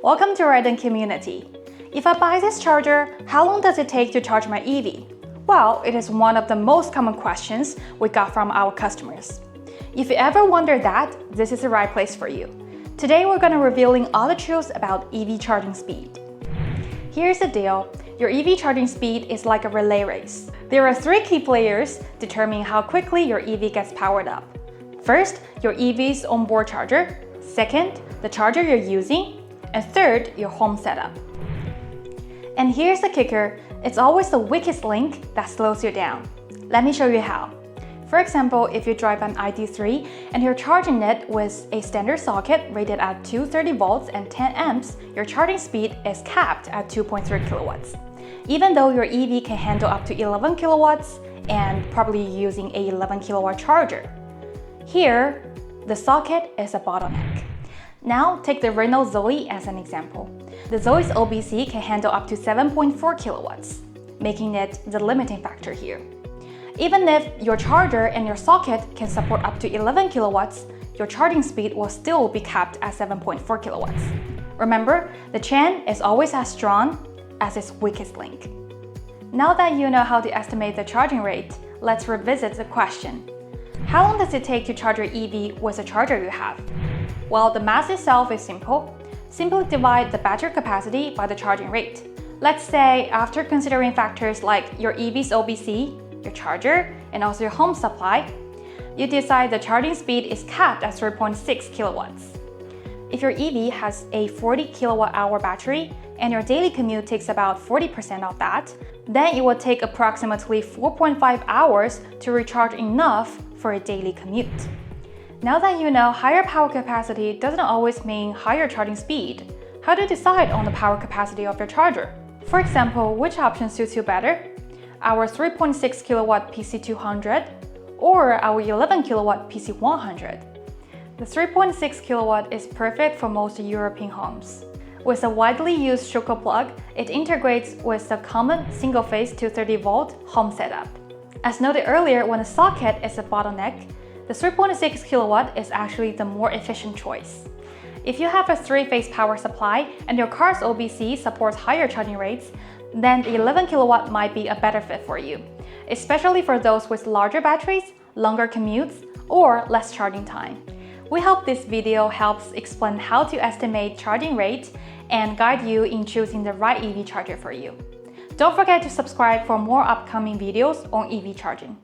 Welcome to Rheidon community. If I buy this charger, how long does it take to charge my EV? Well, it is one of the most common questions we got from our customers. If you ever wonder that, this is the right place for you. Today we're going to revealing all the truths about EV charging speed. Here's the deal. Your EV charging speed is like a relay race. There are three key players determining how quickly your EV gets powered up. First, your EV's onboard charger. Second, the charger you're using. And third, your home setup. And here's the kicker, it's always the weakest link that slows you down. Let me show you how. For example, if you drive an ID3 and you're charging it with a standard socket rated at 230 volts and 10 amps, your charging speed is capped at 2.3 kilowatts. Even though your EV can handle up to 11 kilowatts and probably using a 11 kilowatt charger. Here, the socket is a bottleneck. Now take the Rheido Zoe as an example. The Zoe's OBC can handle up to 7.4 kilowatts, making it the limiting factor here. Even if your charger and your socket can support up to 11 kilowatts, your charging speed will still be capped at 7.4 kilowatts. Remember, the chain is always as strong as its weakest link. Now that you know how to estimate the charging rate, let's revisit the question. How long does it take to charge your EV with the charger you have? Well, the math itself is simple. Simply divide the battery capacity by the charging rate. Let's say after considering factors like your EV's OBC, your charger, and also your home supply, you decide the charging speed is capped at 3.6 kilowatts. If your EV has a 40 kilowatt-hour battery and your daily commute takes about 40% of that, then it will take approximately 4.5 hours to recharge enough for a daily commute. Now that you know higher power capacity doesn't always mean higher charging speed, how to decide on the power capacity of your charger? For example, which option suits you better? Our 3.6 kilowatt PC200 or our 11 kilowatt PC100? The 3.6 kilowatt is perfect for most European homes. With a widely used Shoko plug, it integrates with the common single-phase 230 volt home setup. As noted earlier, when the socket is a bottleneck, the 3.6 kilowatt is actually the more efficient choice. If you have a 3-phase power supply and your car's OBC supports higher charging rates, then the 11 kilowatt might be a better fit for you, especially for those with larger batteries, longer commutes, or less charging time. We hope this video helps explain how to estimate charging rate and guide you in choosing the right EV charger for you. Don't forget to subscribe for more upcoming videos on EV charging.